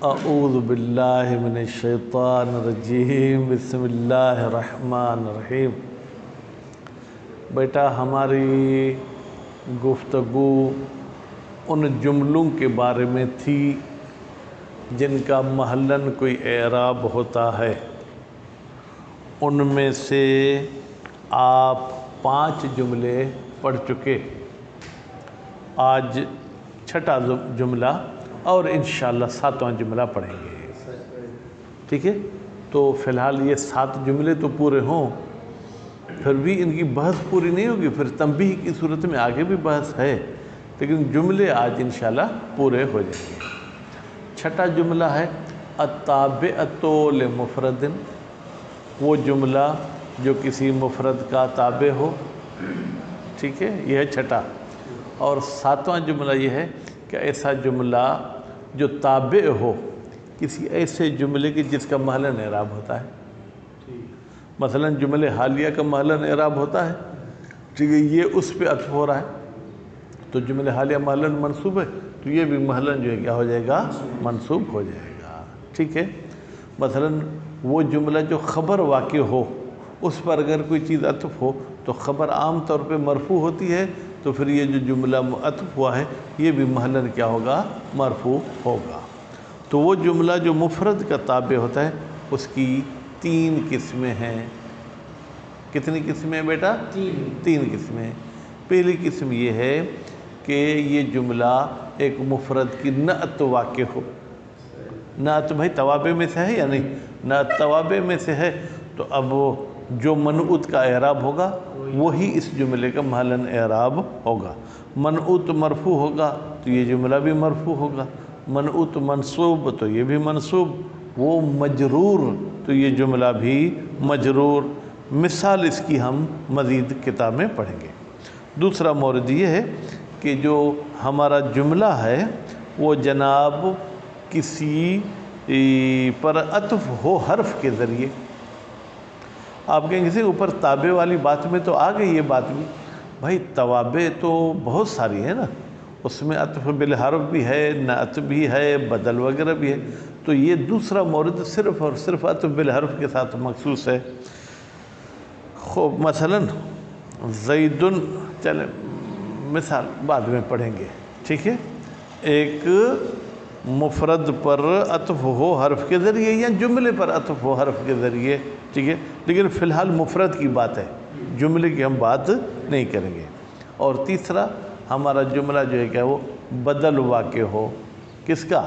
اعوذ باللہ من الشیطان الرجیم، بسم اللہ الرحمن الرحیم۔ بیٹا، ہماری گفتگو ان جملوں کے بارے میں تھی جن کا محلاً کوئی اعراب ہوتا ہے۔ ان میں سے آپ 5 جملے پڑھ چکے، آج 6واں جملہ اور انشاءاللہ 7واں جملہ پڑھیں گے، ٹھیک ہے؟ تو فی الحال یہ 7 جملے تو پورے ہوں، پھر بھی ان کی بحث پوری نہیں ہوگی، پھر تنبیہ کی صورت میں آگے بھی بحث ہے، لیکن جملے آج انشاءاللہ پورے ہو جائیں گے۔ 6واں جملہ ہے التابعۃ لمفرد، وہ جملہ جو کسی مفرد کا تابع ہو، ٹھیک ہے؟ یہ ہے 6۔ اور 7واں جملہ یہ ہے کہ ایسا جملہ جو تابع ہو کسی ایسے جملے کے جس کا محلاً اعراب ہوتا ہے۔ مثلا جملے حالیہ کا محلاً اعراب ہوتا ہے، ٹھیک ہے؟ یہ اس پہ عطف ہو رہا ہے، تو جملے حالیہ محلاً منصوب ہے، تو یہ بھی محلاً جو ہے کیا ہو جائے گا؟ منصوب ہو جائے گا، ٹھیک ہے؟ مثلا وہ جملہ جو خبر واقع ہو، اس پر اگر کوئی چیز عطف ہو تو خبر عام طور پہ مرفوع ہوتی ہے، تو پھر یہ جو جملہ عطف ہوا ہے یہ بھی محلاً کیا ہوگا؟ مرفوع ہوگا۔ تو وہ جملہ جو مفرد کا تابع ہوتا ہے اس کی 3 قسمیں ہیں۔ کتنی قسمیں بیٹا؟ 3 قسمیں۔ پہلی قسم یہ ہے کہ یہ جملہ ایک مفرد کی نعت واقع ہو۔ نعت بھائی توابع میں سے ہے یا نہیں؟ نعت توابع میں سے ہے، تو اب جو منعوت کا اعراب ہوگا وہی اس جملے کا محلاً اعراب ہوگا۔ منعوت مرفوع ہوگا تو یہ جملہ بھی مرفوع ہوگا، منعوت منصوب تو یہ بھی منصوب، وہ مجرور تو یہ جملہ بھی مجرور۔ مثال اس کی ہم مزید کتاب میں پڑھیں گے۔ دوسرا مورد یہ ہے کہ جو ہمارا جملہ ہے وہ جناب کسی پر عطف ہو حرف کے ذریعے۔ آپ کہیں گے اوپر تابع والی بات میں تو آ گئی یہ بات بھی، بھائی توابع تو بہت ساری ہے نا، اس میں عطف بالحرف بھی ہے، نعت بھی ہے، بدل وغیرہ بھی ہے، تو یہ دوسرا مورد صرف اور صرف عطف بالحرف کے ساتھ مخصوص ہے۔ خوب مثلا زید، چلیں مثال بعد میں پڑھیں گے، ٹھیک ہے؟ ایک مفرد پر عطف ہو حرف کے ذریعے یا جملے پر عطف ہو حرف کے ذریعے، ٹھیک ہے؟ لیکن فی الحال مفرد کی بات ہے، جملے کی ہم بات نہیں کریں گے۔ اور تیسرا ہمارا جملہ جو ہے کہ وہ بدل واقع ہو، کس کا؟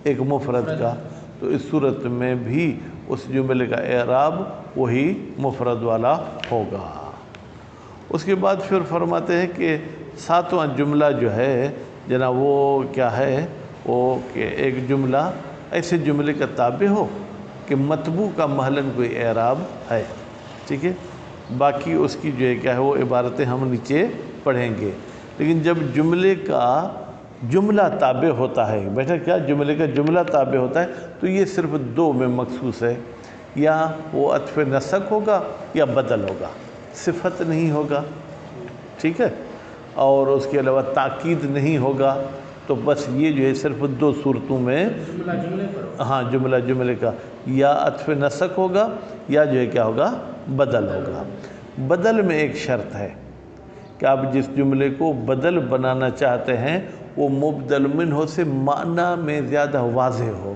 ایک مفرد کا، تو اس صورت میں بھی اس جملے کا اعراب وہی مفرد والا ہوگا۔ اس کے بعد پھر فرماتے ہیں کہ 7واں جملہ جو ہے جناب وہ کیا ہے؟ وہ کہ ایک جملہ ایسے جملے کا تابع ہو کہ مطبوع کا محلاً کوئی اعراب ہے، ٹھیک ہے؟ باقی اس کی جو ہے کیا ہے وہ عبارتیں ہم نیچے پڑھیں گے، لیکن جب جملے کا جملہ تابع ہوتا ہے، بیٹا کیا جملے کا جملہ تابع ہوتا ہے تو یہ صرف 2 میں مخصوص ہے، یا وہ عطف نسق ہوگا یا بدل ہوگا، صفت نہیں ہوگا، ٹھیک ہے؟ اور اس کے علاوہ تاکید نہیں ہوگا، تو بس یہ جو ہے صرف 2 صورتوں میں ہاں جملہ جملے کا یا عطف نسق ہوگا یا جو ہے کیا ہوگا؟ بدل ہوگا۔ بدل میں ایک شرط ہے کہ آپ جس جملے کو بدل بنانا چاہتے ہیں وہ مبدل منہ سے معنی میں زیادہ واضح ہو،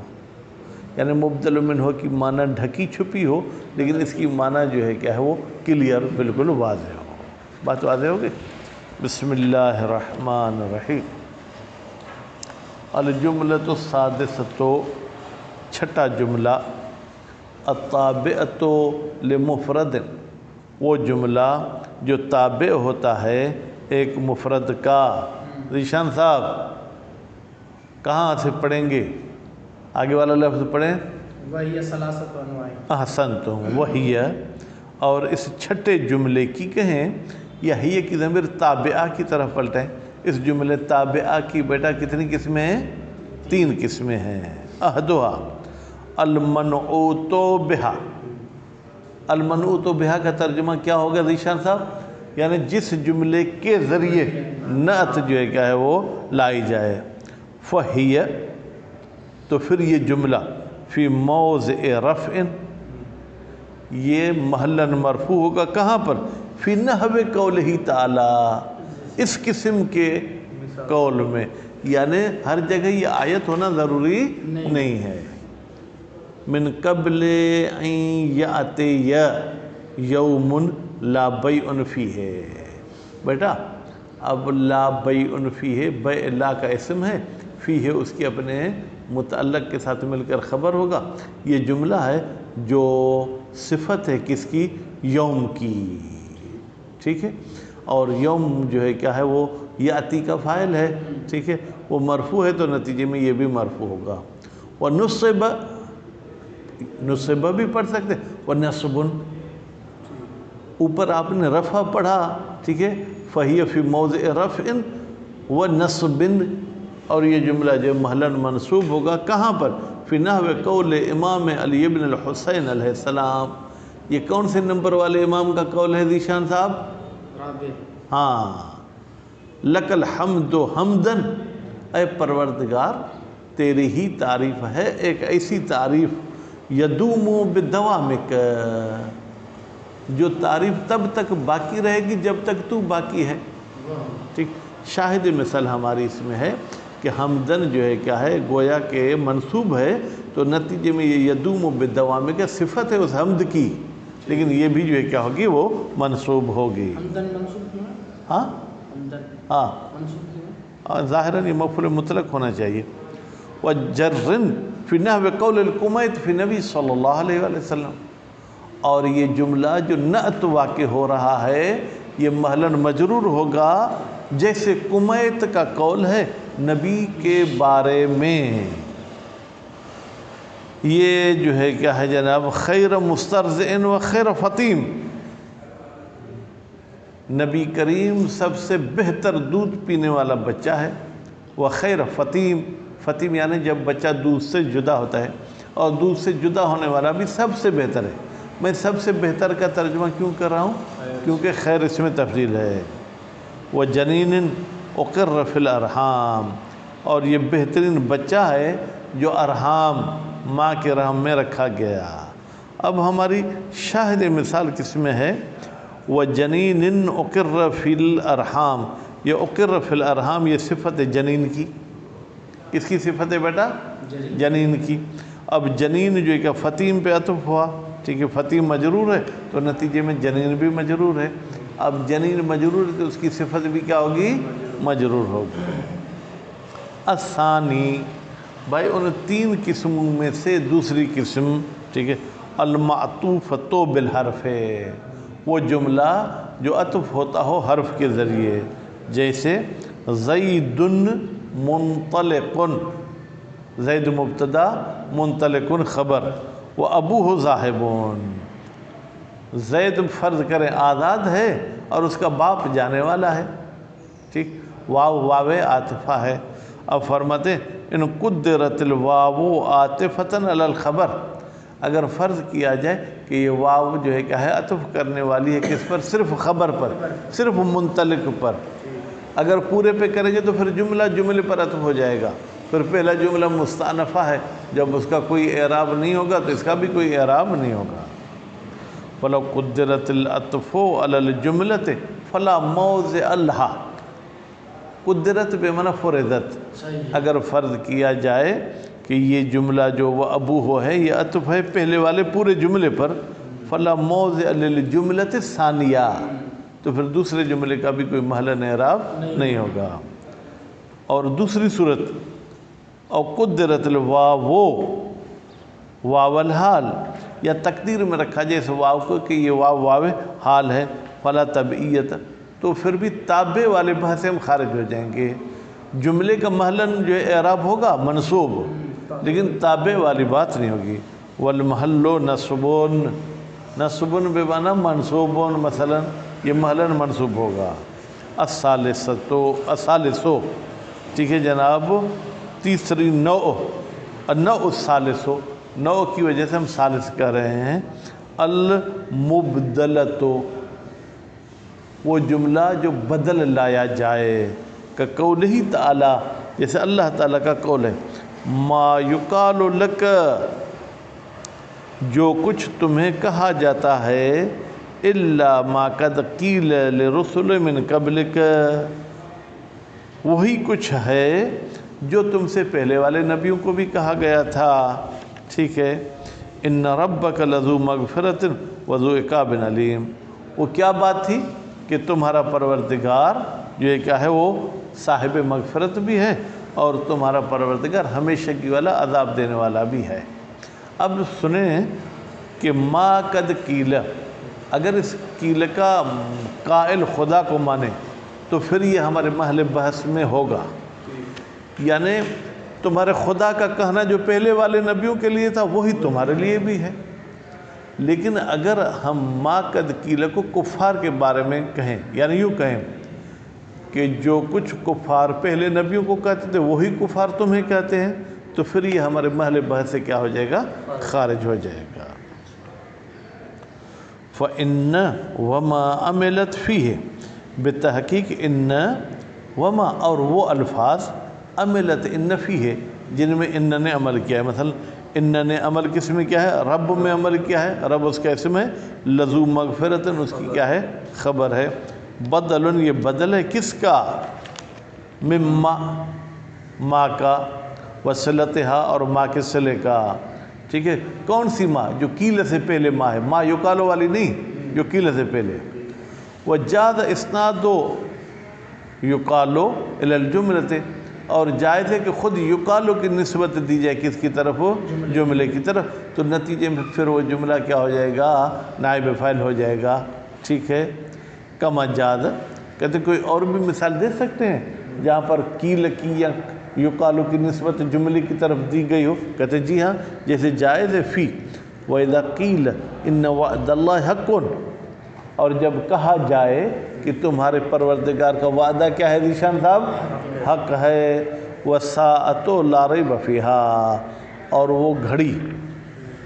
یعنی مبدل منہ کی معنی ڈھکی چھپی ہو لیکن اس کی معنی جو ہے کیا ہے وہ کلیئر بالکل واضح ہو۔ بات واضح ہوگی؟ بسم اللہ الرحمن الرحیم۔ الجملۃ السادسۃ، 6واں جملہ التابعۃ لمفرد، وہ جملہ جو تابع ہوتا ہے ایک مفرد کا۔ ذیشان صاحب کہاں سے پڑھیں گے؟ آگے والا لفظ پڑھیں۔ وَهِيَ ثَلَاثَةُ أَنْوَاعٍ۔ احسنتم، وَهِيَ، اور اس 6 جملے کی کہیں یا ہی کی ضمیر تابعہ کی طرف پلٹیں۔ اس جملے تابعہ کی بیٹا کتنی قسمیں ہیں؟ 3 قسمیں ہیں۔ احدها المنعوت بها۔ المنعوت بها کا ترجمہ کیا ہوگا ذیشان صاحب؟ یعنی جس جملے کے ذریعے نعت جو ہے کیا ہے وہ لائی جائے۔ فَهِيَ، تو پھر یہ جملہ فی موضع رفع یہ محلاً مرفوع ہوگا کہاں پر؟ فی نحو قولہ تعالی، اس قسم کے قول میں، یعنی ہر جگہ یہ آیت ہونا ضروری نہیں ہے۔ من قبل ان یاتی یوم لا بیع فیہ، بیٹا اب لا بیع فیہ، بیع لا کا اسم ہے، فیہ اس کے اپنے متعلق کے ساتھ مل کر خبر ہوگا۔ یہ جملہ ہے جو صفت ہے کس کی؟ یوم کی، ٹھیک ہے، اور یوم جو ہے کیا ہے؟ وہ یاتی کا فاعل ہے، ٹھیک ہے، وہ مرفوع ہے تو نتیجے میں یہ بھی مرفوع ہوگا۔ ونصب، نصب بھی پڑھ سکتے، ونصب، اوپر آپ نے رفع پڑھا، ٹھیک ہے، فہی فی موضع رفع ونصب، اور یہ جملہ جو محلاً منصوب ہوگا کہاں پر؟ فی نحو قول امام علی بن الحسین علیہ السلام۔ یہ کون سے نمبر والے امام کا قول ہے ذیشان صاحب؟ رابع۔ ہاں، لک الحمد حمدن، اے پروردگار تیری ہی تعریف ہے، ایک ایسی تعریف یدوم بدوامک، جو تعریف تب تک باقی رہے گی جب تک تو باقی ہے، ٹھیک۔ شاہد مثال ہماری اس میں ہے کہ حمدن جو ہے کیا ہے؟ گویا کہ منصوب ہے، تو نتیجے میں یہ یدوم بدوامک صفت ہے اس حمد کی، لیکن یہ بھی جو ہے کیا ہوگی؟ وہ منصوب ہوگی۔ حمدن منصوب کیوں ہے؟ ہاں حمدن ہاں، منصوب کیوں ہے؟ ظاہراً یہ مفعول مطلق ہونا چاہیے۔ وَجَرٍ فِي نَحْوِ قَوْلِ الْقُمَيْتِ فِي نبی صلی اللہ علیہ وآلہ وسلم، اور یہ جملہ جو نعت واقع ہو رہا ہے یہ محلاً مجرور ہوگا جیسے کمیت کا قول ہے نبی کے بارے میں۔ یہ جو ہے کیا ہے جناب؟ خیر مسترضع و خیر فطیم، نبی کریم سب سے بہتر دودھ پینے والا بچہ ہے، وہ خیر فطیم، فطیم یعنی جب بچہ دودھ سے جدا ہوتا ہے، اور دودھ سے جدا ہونے والا بھی سب سے بہتر ہے۔ میں سب سے بہتر کا ترجمہ کیوں کر رہا ہوں؟ کیونکہ خیر اس میں تفضیل ہے۔ وہ جنین اقر فی الارحام، اور یہ بہترین بچہ ہے جو ارحام ماں کے رحم میں رکھا گیا۔ اب ہماری شاہد مثال کس میں ہے؟ وَجَنِينٍ أُقِرَّ فِي الْأَرْحَامِ، یہ اقر فی الارحام یہ صفت ہے جنین کی۔ کس کی صفت ہے بیٹا؟ جنین کی۔ اب جنین جو ہے کہ فطیم پہ عطف ہوا، ٹھیک ہے، فطیم مجرور ہے تو نتیجے میں جنین بھی مجرور ہے۔ اب جنین مجرور ہے تو اس کی صفت بھی کیا ہوگی؟ مجرور ہوگی۔ الثانی، بھائی ان تین قسموں میں سے دوسری قسم، ٹھیک ہے، المعطوفۃ بالحرف، وہ جملہ جو عطف ہوتا ہو حرف کے ذریعے، جیسے زید منطلق، زید مبتدا منطلق خبر، وہ ابوہ ذاہبون، زید فرض کریں آزاد ہے اور اس کا باپ جانے والا ہے، ٹھیک، واو واو عاطفہ ہے۔ اب فرماتے ہیں ان قدرت الواو عاطفتاً علی الخبر، اگر فرض کیا جائے کہ یہ واو جو ہے کیا ہے؟ عطف کرنے والی ہے کس پر؟ صرف خبر پر، صرف منطلق پر۔ اگر پورے پہ کریں گے تو پھر جملے پر عطف ہو جائے گا، پھر پہلا جملہ مستأنفہ ہے، جب اس کا کوئی اعراب نہیں ہوگا تو اس کا بھی کوئی اعراب نہیں ہوگا۔ فَلَوْ قُدِّرَتِ الْعَطْفُ عَلَى الْجُمْلَةِ فَلَا مَوْضِعَ لَهَا، قدرت بے معنی فرضت، اگر فرض کیا جائے کہ یہ جملہ جو وہ ابوہ ہے یہ عطف ہے پہلے والے پورے جملے پر، فلا موضع للجملۃ ثانیہ، تو پھر دوسرے جملے کا بھی کوئی محل اعراب نہیں ہوگا۔ اور دوسری صورت، او قدرت الواو واو الحال، یا تقدیر میں رکھا جائے اس واو کو کہ یہ واو حال ہے، فلا تبعیت، تو پھر بھی تابع والے بحث سے ہم خارج ہو جائیں گے۔ جملے کا محلاً جو اعراب ہوگا منصوب، لیکن تابع والی بات نہیں ہوگی۔ والمحل نصبون، نصبون بے معنی منصوبون، مثلا یہ محلاً منصوب ہوگا۔ الثالثو، ٹھیک ہے جناب، تیسری نوع، النوع الثالثو، نوع کی وجہ سے ہم ثالث کہہ رہے ہیں، المبدلتو، وہ جملہ جو بدل لایا جائے، کہ قولہ تعالی، جیسے اللہ تعالیٰ کا قول ہے، ما یقال لک، جو کچھ تمہیں کہا جاتا ہے، الا ما قد قیل لرسل من قبلک، وہی کچھ ہے جو تم سے پہلے والے نبیوں کو بھی کہا گیا تھا، ٹھیک ہے۔ ان ربک لذو مغفرۃ وذو عقاب علیم، وہ کیا بات تھی کہ تمہارا پروردگار جو ہے کیا ہے، وہ صاحب مغفرت بھی ہے اور تمہارا پروردگار ہمیشہ کی والا عذاب دینے والا بھی ہے۔ اب سنیں کہ ما قد قیل، اگر اس قیل کا قائل خدا کو مانے تو پھر یہ ہمارے محل بحث میں ہوگا، یعنی تمہارے خدا کا کہنا جو پہلے والے نبیوں کے لیے تھا وہی تمہارے لیے بھی ہے۔ لیکن اگر ہم ما قد قیل کو کفار کے بارے میں کہیں، یعنی یوں کہیں کہ جو کچھ کفار پہلے نبیوں کو کہتے تھے وہی کفار تمہیں کہتے ہیں، تو پھر یہ ہمارے محل بحث سے کیا ہو جائے گا، خارج ہو جائے گا۔ فَإِنَّ وَمَا عَمِلَتْ فِيهِ، بتحقیق ان وما اور وہ الفاظ عملت ان فیہ جن میں ان نے عمل کیا ہے، مثلا ان نے عمل کس میں کیا ہے، رب میں عمل کیا ہے، رب اس کا اسم ہے، لذو مغفرت اس کی کیا ہے، خبر ہے، بدل یہ بدل ہے کس کا، مما ما کا، وصلتہا اور ما کے صلے کا، ٹھیک ہے۔ کون سی ما؟ جو قیل سے پہلے ما ہے، ما یقالو والی نہیں، جو قیل سے پہلے۔ وجاز اسناد یقالو الی الجملۃ، اور جائز ہے کہ خود یقالو کی نسبت دی جائے کس کی طرف، جملے کی طرف، تو نتیجے میں پھر وہ جملہ کیا ہو جائے گا، نائب فاعل ہو جائے گا، ٹھیک ہے۔ کما جاز، کہتے کوئی اور بھی مثال دے سکتے ہیں جہاں پر قیل کی یا یقالو کی نسبت جملے کی طرف دی گئی ہو، کہتے جی ہاں، جیسے جائز ہے فی وَإِذَا قِيلَ إِنَّ وَعْدَ اللَّهِ حَقٌّ، اور جب کہا جائے کہ تمہارے پروردگار کا وعدہ کیا ہے ذیشان صاحب، حق ہے، وَالسَّاعَةُ لَا رَيْبَ فِيهَا، اور وہ گھڑی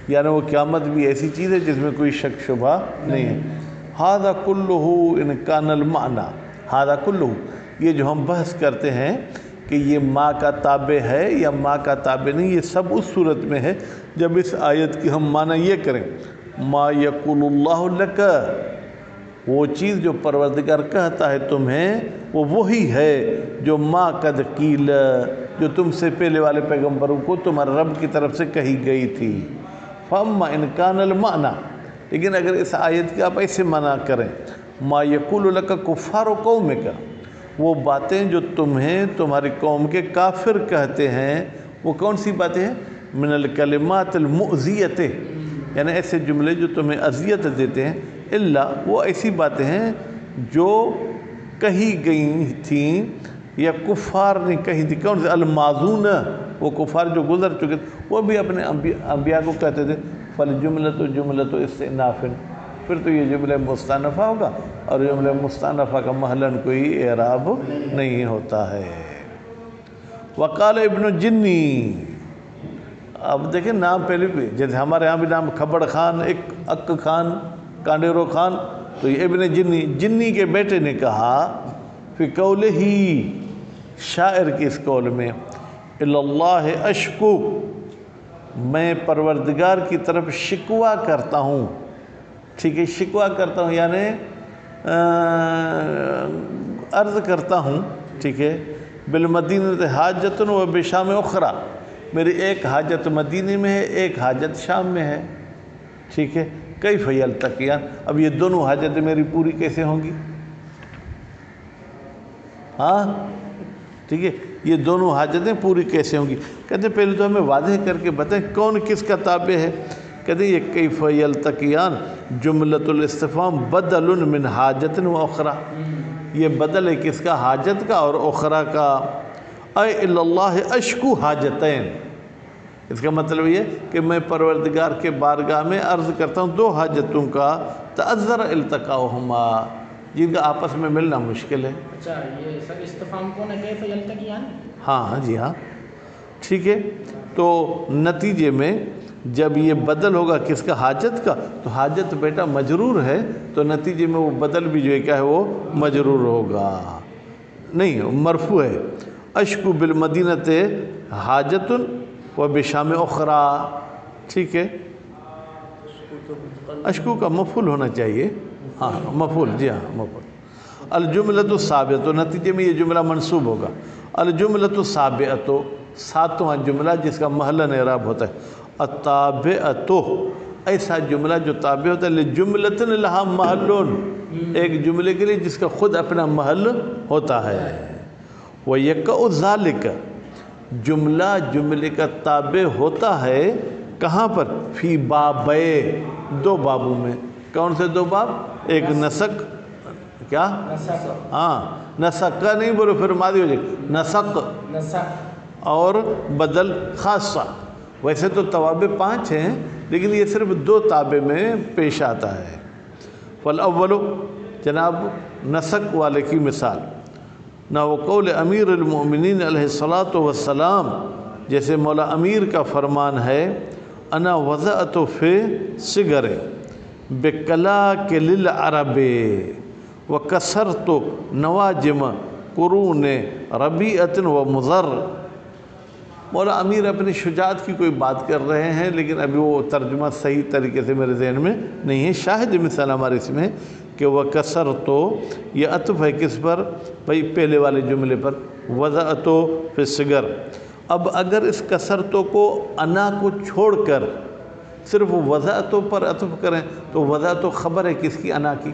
یعنی وہ قیامت بھی ایسی چیز ہے جس میں کوئی شک شبہ نہیں ہے۔ هذا كله إن كان المعنى، هذا كله، یہ جو ہم بحث کرتے ہیں کہ یہ ما کا تابع ہے یا ما کا تابع نہیں، یہ سب اس صورت میں ہے جب اس آیت کی ہم معنی یہ کریں، ما یقول اللہ لک، وہ چیز جو پروردگار کہتا ہے تمہیں وہ وہی ہے جو ما قد قیل، جو تم سے پہلے والے پیغمبروں کو تمہارے رب کی طرف سے کہی گئی تھی۔ فاما ان کان المعنی، لیکن اگر اس آیت کی آپ ایسے معنی کریں، ما یقول لک کفار قومک، وہ باتیں جو تمہیں تمہاری قوم کے کافر کہتے ہیں، وہ کون سی باتیں ہیں، من الکلمات المؤذیۃ، یعنی ایسے جملے جو تمہیں اذیت دیتے ہیں، اللہ، وہ ایسی باتیں ہیں جو کہی گئی تھیں یا کفار نے کہی تھی، کون سے، الماضون، وہ کفار جو گزر چکے تھے وہ بھی اپنے انبیاء کو کہتے تھے، فالجملۃ جملۃ استئناف، پھر تو یہ جملہ مستأنفہ ہوگا، اور جملہ مستأنفہ کا محلاً کوئی اعراب نہیں ہوتا ہے۔ وقال ابن جنی، اب دیکھیں نام پہلے بھی، جیسے ہمارے ہاں بھی نام کھبڑ خان، اک خان، کانڈیرو خان، تو یہ ابن جنی، جنی کے بیٹے نے کہا، فی قولہ، شاعر کی اس قول میں، اللہ اشکو، میں پروردگار کی طرف شکوہ کرتا ہوں، ٹھیک ہے، شکوہ کرتا ہوں یعنی عرض کرتا ہوں، ٹھیک ہے، بالمدینہ حاجت و بشام اخرى، میری ایک حاجت مدینے میں ہے، ایک حاجت شام میں ہے، ٹھیک ہے، کیف یلتقیان، اب یہ دونوں حاجتیں میری پوری کیسے ہوں گی، ہاں ٹھیک ہے، یہ دونوں حاجتیں پوری کیسے ہوں گی، کہتے ہیں پہلے تو ہمیں واضح کر کے بتائیں کون کس کا تابع ہے، کہتے ہیں یہ کیف یلتقیان جملۃ الاستفہام بدل من حاجت و اخرى، یہ بدل ہے کس کا، حاجت کا اور اخرى کا، اے اللہ اشکو حاجتین، اس کا مطلب یہ کہ میں پروردگار کے بارگاہ میں عرض کرتا ہوں دو حاجتوں کا، تعذر التقاؤہما، جن کا آپس میں ملنا مشکل ہے۔ اچھا، یہ سب استفہام کون ہے، کیف یلتقیان؟ ہاں جی ہاں، ٹھیک ہے، تو نتیجے میں جب یہ بدل ہوگا کس کا، حاجت کا، تو حاجت بیٹا مجرور ہے، تو نتیجے میں وہ بدل بھی جو ہے کیا ہے، وہ مجرور ہوگا، نہیں مرفوع ہے، اشکو بالمدینۃ حاجت و بشام اخرى، ٹھیک ہے، اشکو کا مفعول ہونا چاہیے، ہاں مفعول، جی ہاں مفعول۔ الجملۃ السابعۃ، نتیجے میں یہ جملہ منصوب ہوگا۔ الجملۃ السابعۃ، ساتواں جملہ جس کا محلاً اعراب ہوتا ہے۔ التابعۃ، ایسا جملہ جو تابع ہوتا ہے لجملۃ لہا محل، ایک جملے کے لیے جس کا خود اپنا محل ہوتا ہے۔ وَيَقَعُ ذَلِكَ، جملہ جملے کا تابع ہوتا ہے کہاں پر؟ فی بابے، دو بابوں میں۔ کون سے دو باب؟ ایک نسق، کیا؟ ہاں نسق کا نہیں بولو پھر ماضی ہو جائے، نسق، اور بدل خاصہ۔ ویسے تو توابع 5 ہیں لیکن یہ صرف 2 تابع میں پیش آتا ہے۔ فالاول، جناب نسق والے کی مثال، نحو قول امیر المؤمنین علیہ الصلاۃ والسلام، جیسے مولا امیر کا فرمان ہے، انا وضعت فی صغر بکلاک للعرب وکسرت نواجم قرون ربیعۃ و مضر۔ مولا امیر اپنی شجاعت کی کوئی بات کر رہے ہیں لیکن ابھی وہ ترجمہ صحیح طریقے سے میرے ذہن میں نہیں ہے۔ شاہد مثال ہمارے اس میں کہ وکسرت، یہ عطف ہے کس پر؟ بھائی پہلے والے جملے پر، وضعت فی الصغر۔ اب اگر اس کسرتوں کو انا کو چھوڑ کر صرف وضعت پر عطف کریں تو وضعت خبر ہے کس کی؟ انا کی۔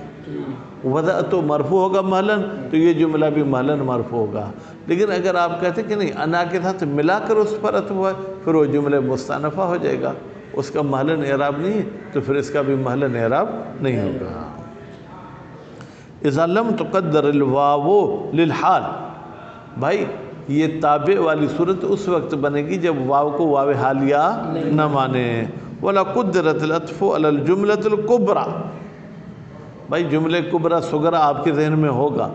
وضعت مرفوع ہوگا محلاً، تو یہ جملہ بھی محلاً مرفوع ہوگا۔ لیکن اگر آپ کہتے ہیں کہ نہیں انا کے ساتھ ملا کر اس پر عطف ہے، پھر وہ جملہ مستأنفہ ہو جائے گا، اس کا محلاً اعراب نہیں ہے، تو پھر اس کا بھی محلاً اعراب نہیں ہوگا۔ اذا لم تقدر الواو للحال، بھائی یہ تابع والی صورت اس وقت بنے گی جب واو کو واو حالیہ نہ مانے۔ ولا قدرت العطف علی الجملۃ الکبریٰ، بھائی جملے کبریٰ صغریٰ آپ کے ذہن میں ہوگا،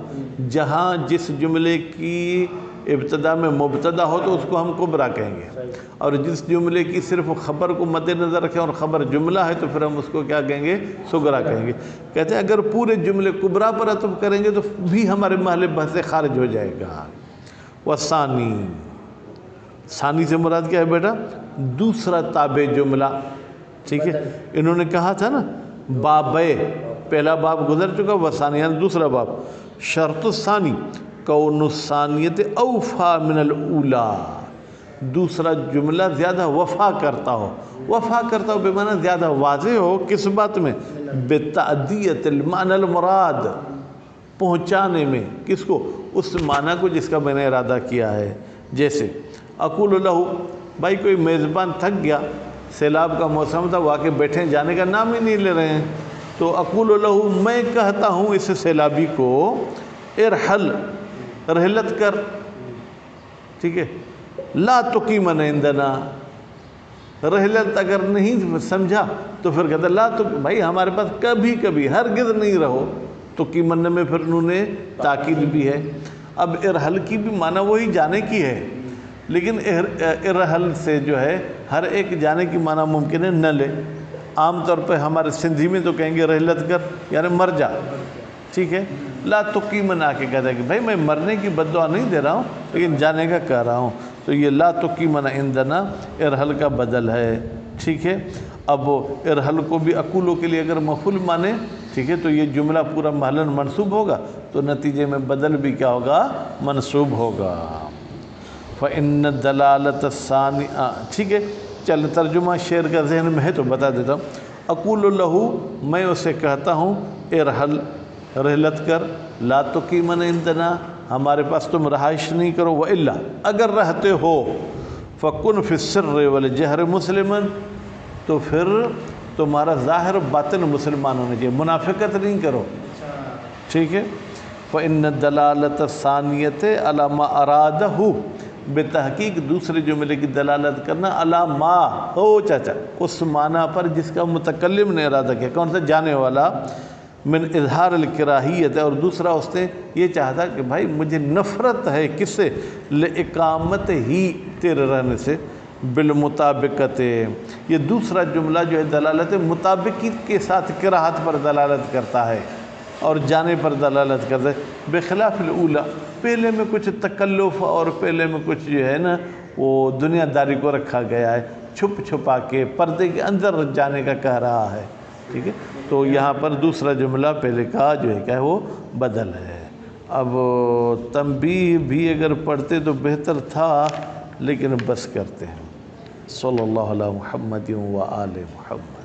جہاں جس جملے کی ابتدا میں مبتدا ہو تو اس کو ہم کبریٰ کہیں گے، اور جس جملے کی صرف خبر کو مد نظر رکھیں اور خبر جملہ ہے تو پھر ہم اس کو کیا کہیں گے؟ صغریٰ کہیں گے۔ کہتے ہیں اگر پورے جملے کبریٰ پر عطف کریں گے تو بھی ہمارے محل بحث سے خارج ہو جائے گا۔ وثانی، ثانی سے مراد کیا ہے بیٹا؟ دوسرا تابع جملہ، ٹھیک ہے۔ انہوں نے کہا تھا نا بابے، پہلا باب گزر چکا، وثانی یعنی دوسرا باب۔ شرط الثانی کون الثانیۃ اوفا من الاولی، دوسرا جملہ زیادہ وفا کرتا ہو۔ وفا کرتا ہو بمعنی زیادہ واضح ہو، کس بات میں؟ بتأدیۃ المعنی المراد، پہنچانے میں، کس کو؟ اس معنی کو جس کا میں نے ارادہ کیا ہے۔ جیسے اقول لہو، بھائی کوئی میزبان تھک گیا، سیلاب کا موسم تھا، وہ آ کے بیٹھے جانے کا نام ہی نہیں لے رہے ہیں، تو اقول لہو، میں کہتا ہوں اس سیلابی کو، ارحل، رحلت کر، ٹھیک ہے۔ لا تقیمن عندنا، رحلت اگر نہیں سمجھا تو پھر کہتا لا تو، بھائی ہمارے پاس کبھی کبھی ہرگز نہیں رہو، تو قیمن میں پھر انہوں نے تاکید بھی ہے۔ اب ارحل کی بھی معنی وہی جانے کی ہے، لیکن ارحل سے جو ہے ہر ایک جانے کی معنی ممکن ہے نہ لے۔ عام طور پہ ہمارے سندھی میں تو کہیں گے رحلت کر یعنی مر جا، ٹھیک ہے۔ لا تقیمن آ کے کہتا ہے کہ بھائی میں مرنے کی بد دعا نہیں دے رہا ہوں لیکن جانے کا کہہ رہا ہوں، تو یہ لا تقیمن عندنا ارحل کا بدل ہے، ٹھیک ہے۔ اب ارحل کو بھی اقولوں کے لیے اگر مفعول مانے، ٹھیک ہے، تو یہ جملہ پورا محلاً منصوب ہوگا، تو نتیجے میں بدل بھی کیا ہوگا؟ منصوب ہوگا۔ فإن الدلالة الثانیہ، ٹھیک ہے، چل ترجمہ شعر کا ذہن میں ہے تو بتا دیتا ہوں۔ اقول لہو، میں اسے کہتا ہوں، ارحل، رحلت کر، لا تقیمن عندنا، ہمارے پاس تم رہائش نہیں کرو، وإلا، اگر رہتے ہو، فکن فی السر والجہر مسلما، تو پھر تمہارا ظاہر باطن مسلمان ہونا چاہیے، منافقت نہیں کرو، ٹھیک ہے۔ فإن الدلالة الثانیۃ علی ما ارادہ، بتحقیق دوسرے جملے کی دلالت کرنا علی ما، ہو چاچا، اس معنی پر جس کا متکلم نے ارادہ کیا، کون سا؟ جانے والا، من اظہار الکراہیت، اور دوسرا اس نے یہ چاہتا کہ بھائی مجھے نفرت ہے کس سے؟ لإقامت ہی، تیرے رہنے سے، بالمطابقت، یہ دوسرا جملہ جو ہے دلالت مطابقت کے ساتھ کراہت پر دلالت کرتا ہے اور جانے پر دلالت کرتا ہے، بخلاف الاولی، پہلے میں کچھ تکلف اور پہلے میں کچھ جو ہے نا وہ دنیا داری کو رکھا گیا ہے، چھپ چھپا کے پردے کے اندر جانے کا کہہ رہا ہے، ٹھیک ہے۔ تو یہاں پر دوسرا جملہ پہلے کا جو ہے کیا ہے وہ بدل ہے۔ اب تنبیہ بھی اگر پڑھتے تو بہتر تھا، لیکن بس کرتے ہیں۔ صلی اللہ علیہ محمد و آل محمد۔